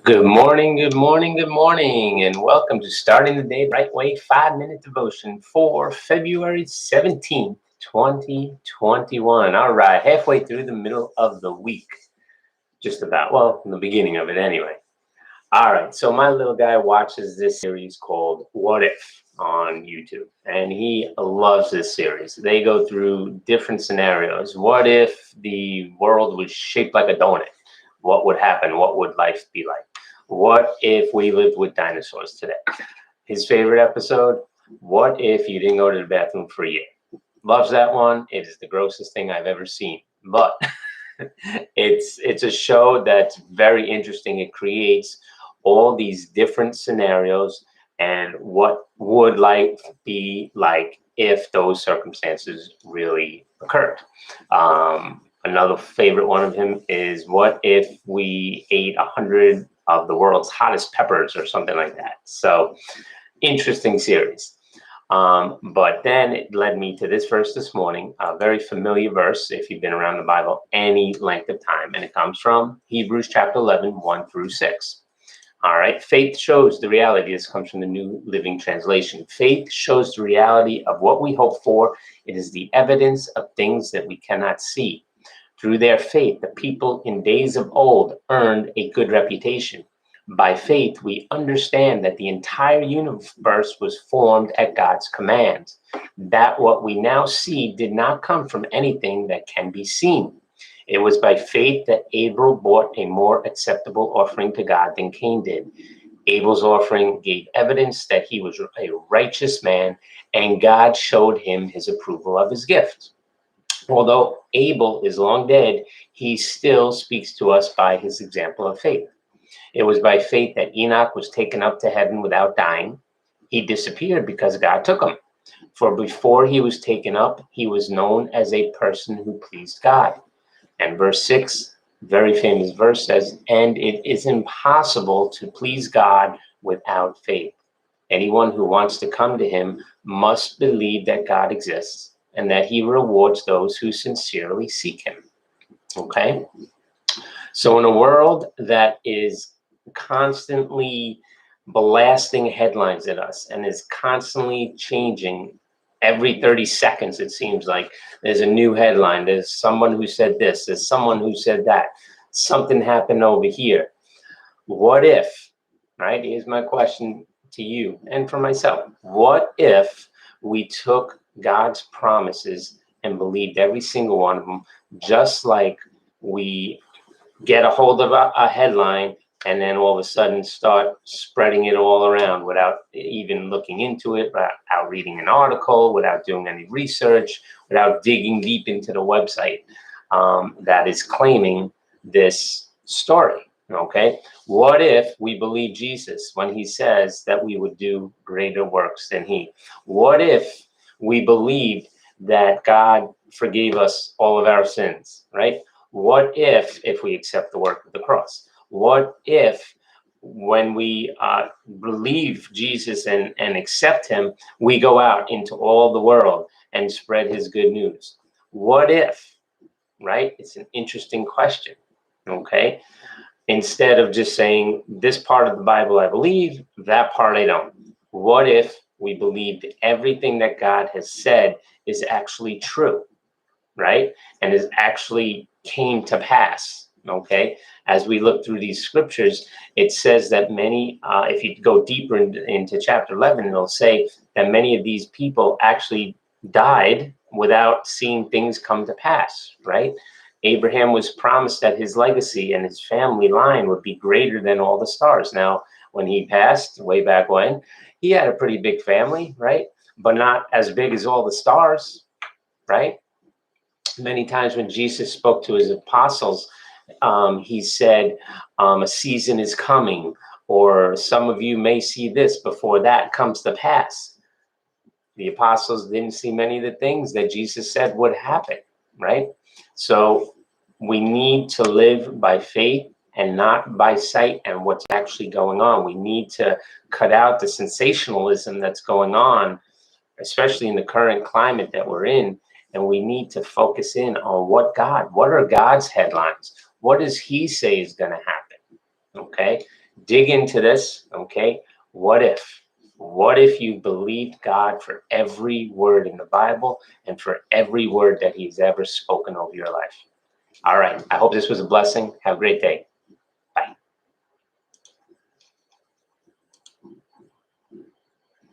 Good morning, good morning, good morning, and welcome to Starting the Day Right Way 5-minute devotion for February 17th, 2021. All right, halfway through the middle of the week. Just about, well, in the beginning of it anyway. All right, so my little guy watches this series called What If on YouTube, and he loves this series. They go through different scenarios. What if the world was shaped like a donut? What would happen? What would life be like? What if we lived with dinosaurs today? His favorite episode, what if you didn't go to the bathroom for a year? Loves that one. It is the grossest thing I've ever seen. But it's a show that's very interesting. It creates all these different scenarios and what would life be like if those circumstances really occurred. Another favorite one of him is what if we ate 100 of the world's hottest peppers or something like that. So interesting series. But then it led me to this verse this morning, a very familiar verse if you've been around the Bible any length of time. And it comes from Hebrews chapter 11, 1 through 6. All right. Faith shows the reality. This comes from the New Living Translation. Faith shows the reality of what we hope for. It is the evidence of things that we cannot see. Through their faith, the people in days of old earned a good reputation. By faith, we understand that the entire universe was formed at God's command, that what we now see did not come from anything that can be seen. It was by faith that Abel brought a more acceptable offering to God than Cain did. Abel's offering gave evidence that he was a righteous man, and God showed him his approval of his gift. Although Abel is long dead, he still speaks to us by his example of faith. It was by faith that Enoch was taken up to heaven without dying. He disappeared because God took him. For before he was taken up, he was known as a person who pleased God. And verse 6, very famous verse, says, and it is impossible to please God without faith. Anyone who wants to come to him must believe that God exists and that he rewards those who sincerely seek him. Okay? So in a world that is constantly blasting headlines at us and is constantly changing every 30 seconds, it seems like there's a new headline. There's someone who said this. There's someone who said that. Something happened over here. What if, right? Here's my question to you and for myself. What if we took God's promises and believed every single one of them, just like we get a hold of a headline and then all of a sudden start spreading it all around without even looking into it, without reading an article, without doing any research, without digging deep into the website that is claiming this story. Okay, what if we believe Jesus when he says that we would do greater works than he? What if we believed that God forgave us all of our sins, right? What if we accept the work of the cross? What if when we believe Jesus and accept him, we go out into all the world and spread his good news? What if, right? It's an interesting question, okay? Instead of just saying, this part of the Bible I believe, that part I don't. What if we believed everything that God has said is actually true, right? And is actually came to pass, okay? As we look through these scriptures, it says that many, if you go deeper into chapter 11, it'll say that many of these people actually died without seeing things come to pass, right? Abraham was promised that his legacy and his family line would be greater than all the stars. Now, when he passed way back when, he had a pretty big family, right? But not as big as all the stars, right? Many times when Jesus spoke to his apostles, he said, a season is coming, or some of you may see this before that comes to pass. The apostles didn't see many of the things that Jesus said would happen, right? So we need to live by faith and not by sight and what's actually going on. We need to cut out the sensationalism that's going on, especially in the current climate that we're in. And we need to focus in on what are God's headlines? What does he say is going to happen? Okay, dig into this. Okay, what if? What if you believed God for every word in the Bible and for every word that He's ever spoken over your life? All right, I hope this was a blessing. Have a great day.